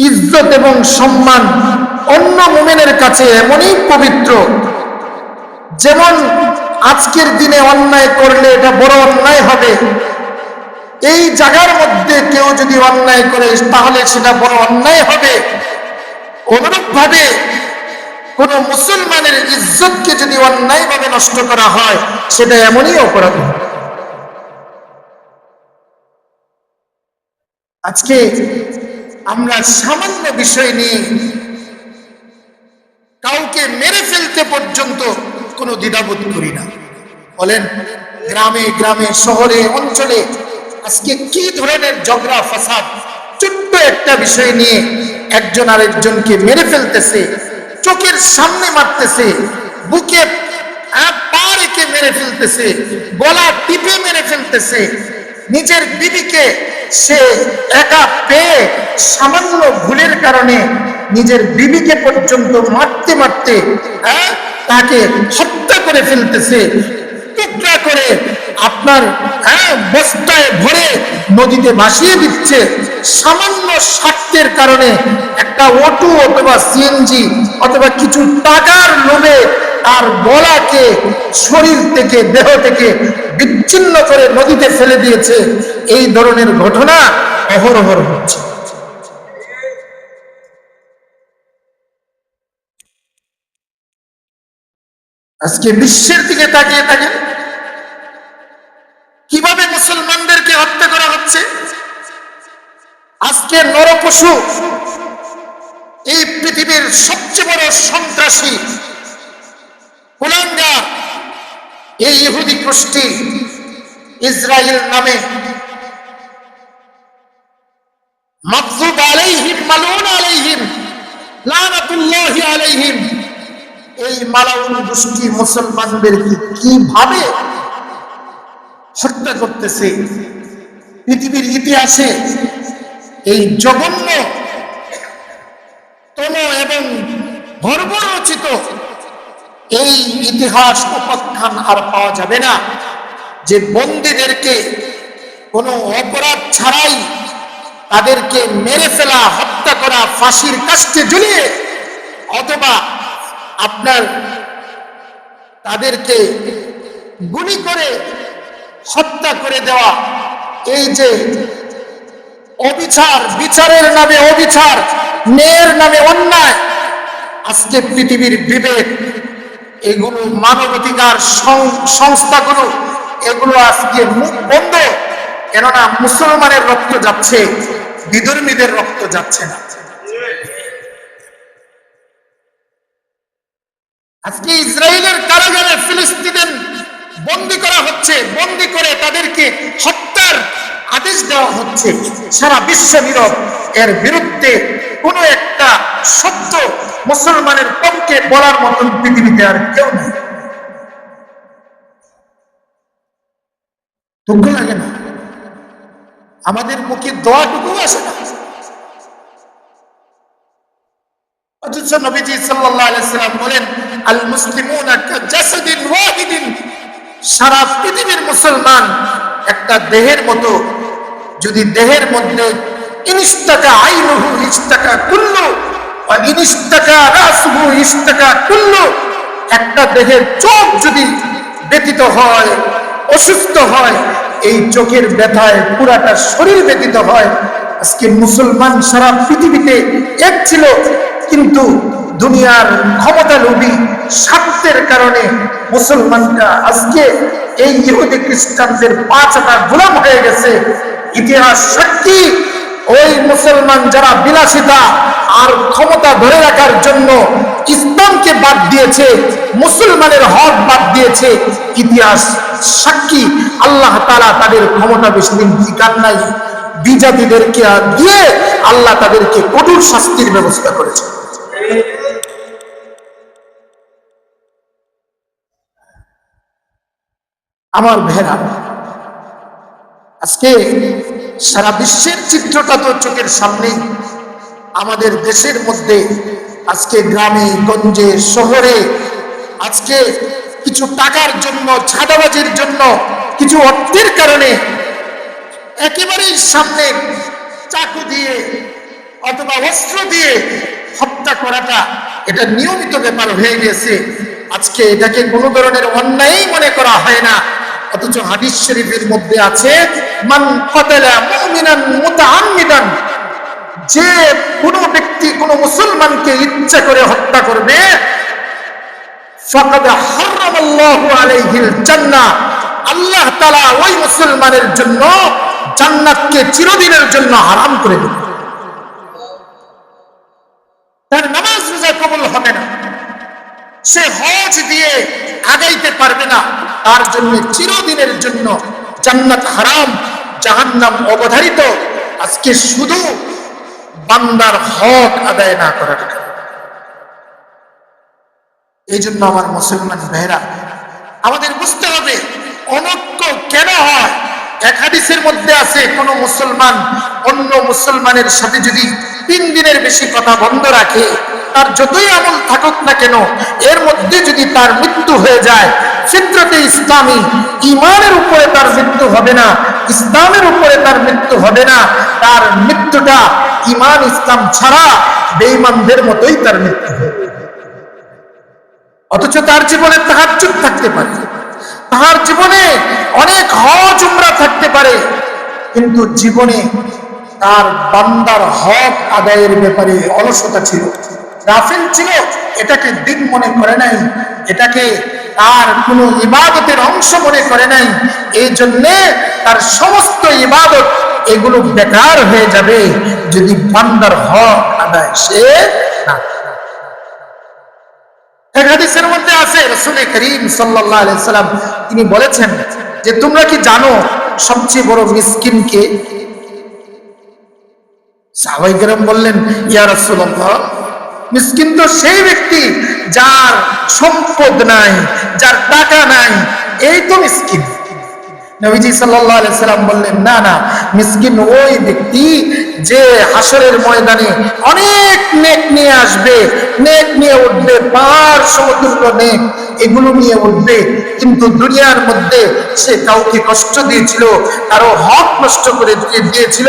ইজ্জত এবং সম্মান অন্য মুমিনের কাছে এমনই পবিত্র, যেমন আজকের দিনে অন্যায় করলে এটা বড় অন্যায় হবে, এই জায়গার মধ্যে কেউ যদি অন্যায় করে তাহলে সেটা বড় অন্যায় হবে। অনুরূপ ভাবে কোন মুসলমানের ইজ্জতকে যদি অন্যায়ভাবে নষ্ট করা হয় সেটা এমনই অপরাধ। আজকে আমরা সামান্য বিষয় নিয়ে কাউকে মেরে ফেলতে পর্যন্ত কোনো দ্বিধাবোধ করি না। বলেন, গ্রামে গ্রামে শহরে অঞ্চলে আজকে কি ধরনের ঝগড়া ফাসাদ, ছোট্ট একটা বিষয় নিয়ে একজন আরেকজনকে মেরে ফেলতেছে, চোখের সামনে মারতেছে, বুকে পা রেখে মেরে ফেলতেছে, গলা টিপে মেরে ফেলতেছে, নিজের বিবিকে সে একা পেয়ে সামান্য ভুলের কারণে নিজের বিবিকে পর্যন্ত মারতে মারতে তাকে হত্যা করে ফেলতেছে, টুকরা করে আপনার বস্তায় ভরে নদীতে ভাসিয়ে দিচ্ছে। সামান্য স্বার্থের কারণে একটা অটো অথবা সিএনজি অথবা কিছু টাকার লোভে আর গলাকে শরীর থেকে দেহ থেকে বিচ্ছিন্ন করে নদীতে ফেলে দিয়েছে। এই ধরনের ঘটনা অহরহ হচ্ছে। আজকে বিশ্বের দিকে তাকিয়ে থাকেন, কিভাবে মুসলমানদেরকে হত্যা করা হচ্ছে। আজকে নরপশু, এই পৃথিবীর সবচেয়ে বড় সন্ত্রাসী কুলাঙ্গার এই ইহুদি গোষ্ঠী ইসরায়েল নামে মাগযুব আলাইহিম মালউন আলাইহিম লানাতুল্লাহি আলাইহিম, এই মালাউন গোষ্ঠী মুসলমানদেরকে কিভাবে হত্যা করতেছে। পৃথিবীর ইতিহাসে এই জঘন্য তম এবং বর্বরচিত এই ইতিহাস উপাখ্যান আর পাওয়া যাবে না যে বন্দীদেরকে কোনো অপরাধ ছাড়াই তাদেরকে মেরে ফেলা, হত্যা করা, ফাঁসির কাষ্ঠে ঝুলিয়ে অথবা আপনার তাদেরকে গুলি করে হত্যা করে দেওয়া। এই যে অবিচার, বিচারের নামে অবিচার, ন্যায়ের নামে অন্যায়, আজকে পৃথিবীর বিবেক, এগুলো মানবাধিকার সংস্থাগুলো এগুলো আজকে মুখ বন্ধ। কেননা মুসলমানের রক্ত যাচ্ছে, বিধর্মীদের রক্ত যাচ্ছে না। আজকে ইসরায়েলের কারাগারে ফিলিস্তিনের বন্দী করা হচ্ছে, বন্দী করে তাদেরকে হত্যার আদেশ দেওয়া হচ্ছে। সারা বিশ্ব নীরব, এর বিরুদ্ধে কোন একটা শব্দ মুসলমানের পক্ষে বলার মতন পৃথিবীতে আর কেউ নেই। দুঃখ লাগে না? আমাদের মুখে দোয়াটুকু আসে না। অথচ নবীজি সাল্লাল্লাহু আলাইহি সাল্লাম বলেন, আল মুসলিমুনা কাজাসাদিন ওয়াহিদিন, সারা পৃথিবীর মুসলমান একটা দেহের মতো। যদি দেহের মধ্যে ইনিস্তাকা আইনুহু ইস্তাকা কুল্লু ওয়া ইনিস্তাকা রাসুহু ইস্তাকা কুল্লু, একটা দেহের চোখ যদি ব্যথিত হয়, অসুস্থ হয়, এই চোখের ব্যথায় পুরাটা শরীর ব্যথিত হয়। আজকে মুসলমান সারা পৃথিবীতে এক ছিল, কিন্তু দুনিয়ার ক্ষমতা লোভী স্বার্থের কারণে মুসলমানরা আজকে এই ইহুদি খ্রিস্টানদের পাঁচটা গোলাম হয়ে গেছে। ইতিহাস সাক্ষী, ওই মুসলমান যারা বিলাসিতা আর ক্ষমতা ধরে রাখার জন্য ইসলামকে বাদ দিয়েছে, মুসলমানের হক বাদ দিয়েছে, ইতিহাস সাক্ষী আল্লাহ তাআলা তাদের ক্ষমতা বেশি দিন টিকান নাই। বিজাতিদেরকে দিয়ে আল্লাহ তাদেরকে কঠোর শাস্তির ব্যবস্থা করেছে। আমার ভেড়া, আজকে সারা বিশ্বের চিত্রটা তো চোখের সামনেই। আমাদের দেশের মধ্যে আজকে গ্রামে গঞ্জে শহরে আজকে কিছু টাকার জন্য, ছাদাবাজির জন্য, কিছু অর্থের কারণে একেবারেই সামনে চাকু দিয়ে অথবা অস্ত্র দিয়ে হত্যা করাটা এটা নিয়মিত ব্যাপার হয়ে গেছে। আজকে এটাকে কোনো ধরনের অন্যায় মনে করা হয় না, অথচ হাদিস শরীফের মধ্যে আছে মান কাতালা মুমিনান মুতাআম্মিদান, যে কোনো ব্যক্তি কোনো মুসলমানকে ইচ্ছা করে হত্যা করবে ফাকাদ হারামাল্লাহু আলাইহিল জান্নাহ, আল্লাহ তাআলা ওই মুসলমানের জন্য জান্নাতকে চিরদিনের জন্য হারাম করে দিবেন। তার নামাজ রোজা কবুল হবে না, সে হজ দিয়ে আগাইতে পারবে না, তার জন্য চিরদিনের জন্য জান্নাত হারাম, জাহান্নাম অবধারিত। আজকে শুধু বান্দার হক আদায় না করার কারণে। এই জন্য আমার মুসলমান ভাইরা, আমাদের বুঝতে হবে অনৈক্য কেন হয়। এক হাদিসের মধ্যে আছে কোন মুসলমান অন্য মুসলমানের সাথে যদি 3 দিনের বেশি কথা বন্ধ রাখে, তার যতই আমল থাকুক না কেন, এর মধ্যে যদি তার মৃত্যু হয়ে যায়, ফিতরতে ইসলামী ঈমানের উপরে তার মৃত্যু হবে না, ইসলামের উপরে তার মৃত্যু হবে না, তার মৃত্যুটা ঈমান ইসলাম ছাড়া বেঈমানদের মতোই তার মৃত্যু হবে। অথচ তার জীবনে তাহাজ্জুদ থাকতে পারে, তার জীবনে অনেক হজ উমরা থাকতে পারে, কিন্তু জীবনে তার বান্দার হক আদায়ের ব্যাপারে অলসতা ছিল, গাফিল ছিল, এটাকে দিন মনে করে নাই, এটাকে তার কোনো ইবাদতের অংশ মনে করে নাই। এই জন্যে তার সমস্ত ইবাদত এগুলো বেকার হয়ে যাবে যদি বান্দার হক আদায় সে না। এক হাদিসের মধ্যে আছে রাসূল করিম সাল্লাল্লাহু আলাইহি সাল্লাম তিনি বলেছেন যে তোমরা কি জানো সবচেয়ে বড় মিসকিন কে? সাহাবায়ে কেরাম বললেন ইয়া রাসূলুল্লাহ, মিসকিন তো সেই ব্যক্তি যার সম্পদ নাই, যার টাকা নাই, এই তো মিসকিন। নবীজি সাল্লাল্লাহু আলাইহি সাল্লাম বললেন না না, মিসকিন ওই ব্যক্তি যে হাসরের ময়দানে অনেক নেক নিয়ে আসবে, নেক নিয়ে উঠবে, পাহাড় সমতুল্য নেক, এগুলো নিয়ে উঠবে, কিন্তু দুনিয়ার মধ্যে সে কাউকে কষ্ট দিয়েছিল, কারো হক নষ্ট করে দিয়েছিল,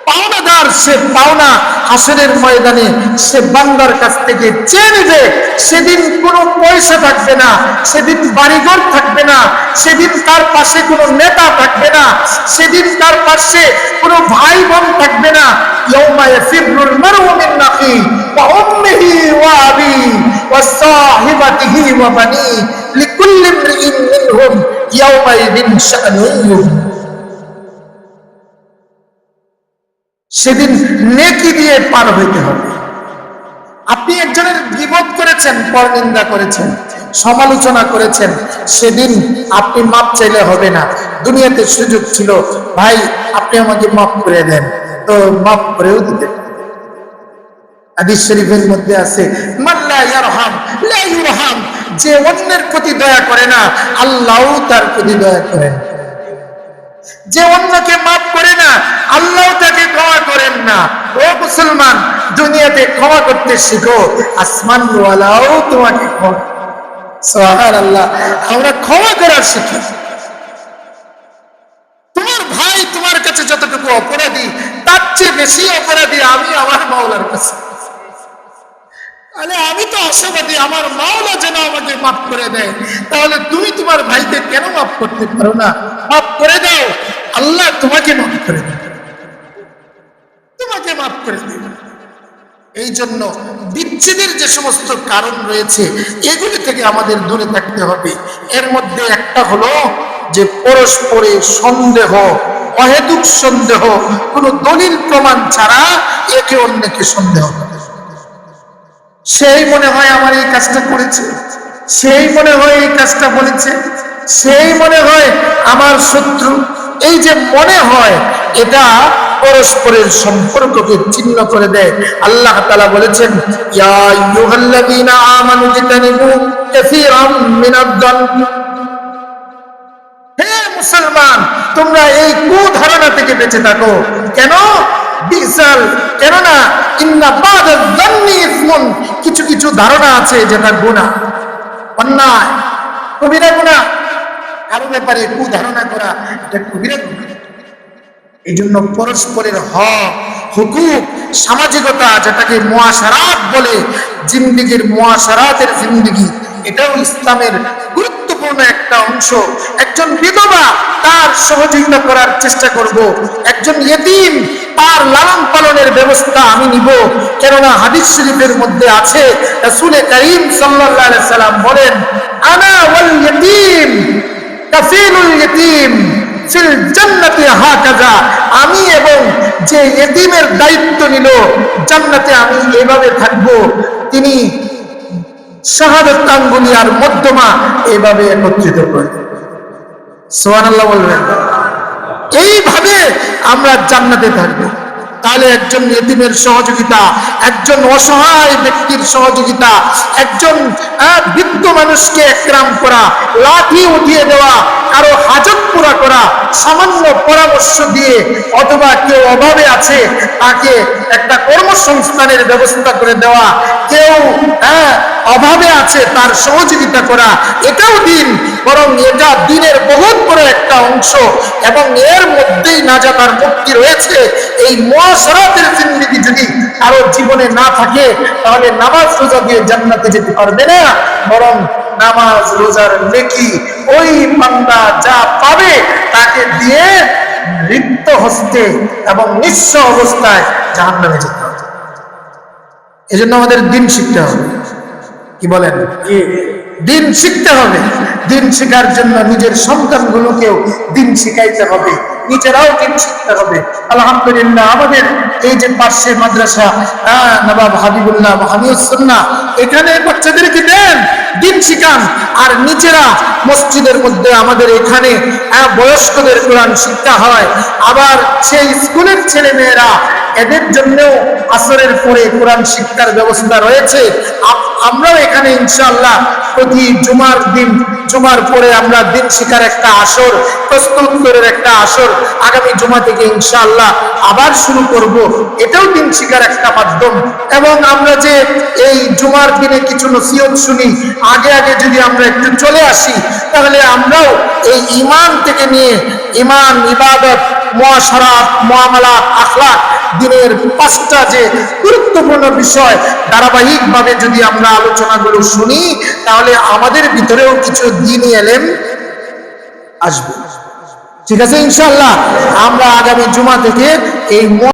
পাওনাদার সে পাওনা হাসরের ময়দানে সে বান্দার কাছ থেকে চেয়ে নেবে। সেদিন কোনো পয়সা থাকবে না, সেদিন বাড়িঘর থাকবে না, সেদিন তার পাশে কোনো নেতা থাকবে না, সেদিন তার পাশে কোনো ভাই বোন থাকবে না। ইয়াউমা ইয়াফিরুল মারউ মিন আখি ওয়া উম্মিহি ওয়া আবি ওয়া সাহিবাতিহি ওয়া বানি লিকুল্লি ইমরিইন মিনহুম ইয়াউমা ইযিন শাআনুন। সেদিন নেকি দিয়ে পার হইতে হবে। আপনি একজনের গীবত করেছেন, পরনিন্দা করেছেন, সমালোচনা করেছেন, সেদিন আপনি মাপ চাইলে হবে না। দুনিয়াতে সুযোগ ছিল, ভাই আপনি আমাকে মাফ করে দেন, তো মাফ করেও দিতেন। হাদিস শরীফের মধ্যে আছে মান লা ইয়ারহাম লা ইউরহাম, যে অন্যের প্রতি দয়া করে না আল্লাহও তার প্রতি দয়া করেন, যে অন্যকে মাফ করে না আল্লাহ তাকে ক্ষমা করেন না। ও মুসলমান, দুনিয়াতে ক্ষমা করতে শিখো, আসমান ওয়ালাও তোমাকে ক্ষমা। সুবহানাল্লাহ, আমরা ক্ষমা করার শিখি। তোমার ভাই তোমার কাছে যতটুকু অপরাধী, তার চেয়ে বেশি অপরাধী আমি আমার মাওলার কাছে। তাহলে আমি তো আশাবাদী আমার মাওলা যেন আমাকে মাফ করে দেয়। তাহলে তুমি তোমার ভাইকে কেন মাফ করতে পারো না? মাফ করে দাও, আল্লাহ তোমাকে মাফ করে দেবে, তোমাকে মাফ করে দেবে। এই জন্য বিচ্ছেদের যে সমস্ত কারণ রয়েছে এগুলি থেকে আমাদের দূরে থাকতে হবে। এর মধ্যে একটা হলো যে পরস্পরে সন্দেহ, অহেতুক সন্দেহ, কোনো দলিল প্রমাণ ছাড়া একে অন্যকে সন্দেহ করে। সেই মনে হয় আমার এই কাজটা করেছে, সেই মনে হয় এই কাজটা বলেছে, সেই মনে হয় আমার শত্রু। এই যে মনে হয়, এটা পরস্পরের সম্পর্ককে ছিন্ন করে দেয়। আল্লাহ তাআলা বলেছেন ইয়া আইয়ুহাল্লাযীনা আমানু ইজতানিবু কাসীরাম মিনাদ-যান্নি, হে মুসলমান তোমরা এই কুধারণা থেকে বেঁচে থাকো। কেন? বিসাল, কেননা ইন্না বা'দায-যান্নি ইসমুন, কিছু কিছু ধারণা আছে যেটা গুনাহ, অন্যায়, কবিরা গুনাহ। কারো ব্যাপারে কুধারণা করা এটা কবিরা গুনাহ। এই জন্য পরস্পরের হক, হুকুক, সামাজিকতা, যেটাকে মুআশারাত বলে, জিন্দেগির মুআশারাতের জিন্দেগি, এটাও ইসলামের গুরুত্বপূর্ণ একটা অংশ। একজন বিধবা, তার সহযোগিতা করার চেষ্টা করব। একজন ইয়েতিম, তার লালন পালনের ব্যবস্থা আমি নিব। কেননা হাদিস শরীফের মধ্যে আছে, রাসূল করিম সাল্লাল্লাহু আলাইহি সাল্লাম বলেন, আনা ওয়াল ইয়েতিম কাফিলুল ইয়েতিম ফিল জান্নাতি হাকাযা, আমি এবং যে ইয়েতিমের দায়িত্ব নিল জান্নাতে আমি এভাবে থাকবো। তিনি শাহাদাত আঙ্গুলি আর মধ্যমা এভাবে একত্রিত করে, সুবহানাল্লাহ বলবেন। এইভাবে আমরা জান্নাতে থাকবো। তাহলে একজন ইতিমের সহযোগিতা, একজন অসহায় ব্যক্তির সহযোগিতা, একজন বৃদ্ধ মানুষকে একরাম করা, লাঠি উঠিয়ে দেওয়া, কারো হাজত পুরা করা, সামান্য পরামর্শ দিয়ে, অথবা কেউ অভাবে আছে তাকে একটা কর্মসংস্থানের ব্যবস্থা করে দেওয়া, কেউ অভাবে আছে তার সহযোগিতা করা, এটাও দিন। বরং এটা দিনের বহুত বড় একটা অংশ, এবং এর মধ্যেই নাজাত আর মুক্তি রয়েছে। এই মুআশারাতের জিন্দেগি যদি কারো জীবনে না থাকে, তাহলে নামাজ রোজা দিয়ে জান্নাতে যেতে পারবে না, বরং নামাজ রোজার নেকি ওই বান্দা যা পাবে তাকে দিয়ে রিক্ত হস্তে এবং নিঃস্ব অবস্থায় জাহান্নামে যেতে হবে। এজন্য আমাদের দিন শিখতে হবে। কি বলেন? দিন শিখতে হবে। দিন শেখার জন্য নিজের সন্তানগুলোকেও দিন শিখাইতে হবে, নিজেরাও দিন শিখতে হবে। আলহামদুলিল্লাহ, আমাদের এই যে পার্শ্বের মাদ্রাসা নবাব হাবিবুল্লাহ হামিউস সুন্নাহ, এখানে বাচ্চাদেরকে দেন, দিন শিখান। আর নিজেরা মসজিদের মধ্যে আমাদের এখানে বয়স্কদের কোরআন শিক্ষা হয়। আবার সেই স্কুলের ছেলে মেয়েরা, এদের জন্যও আসরের পরে কোরআন শিক্ষার ব্যবস্থা রয়েছে। আমরাও এখানে ইনশাআল্লাহ প্রতি জুমার দিন, জুমার পরে আমরা দিন শিক্ষার একটা আসর, প্রশ্ন উত্তরের একটা আসর আগামী জুমা থেকে ইনশাআল্লাহ আবার শুরু করব। এটাও দিন শিক্ষার একটা মাধ্যম। এবং আমরা যে এই জুমার দিনে কিছু নসিহত শুনি, আগে আগে যদি আমরা একটু চলে আসি, তাহলে আমরাও এই ঈমান থেকে নিয়ে, ঈমান, ইবাদত, মুআশারাত, মুআমালাত, আখলাক, দিনের 5টা যে গুরুত্বপূর্ণ বিষয়, ধারাবাহিকভাবে যদি আমরা আলোচনাগুলো শুনি, তাহলে আমাদের ভিতরেও কিছু দ্বীনি ইলম আসবে। ঠিক আছে ইনশাআল্লাহ। আমরা আগামী জুমা থেকে এই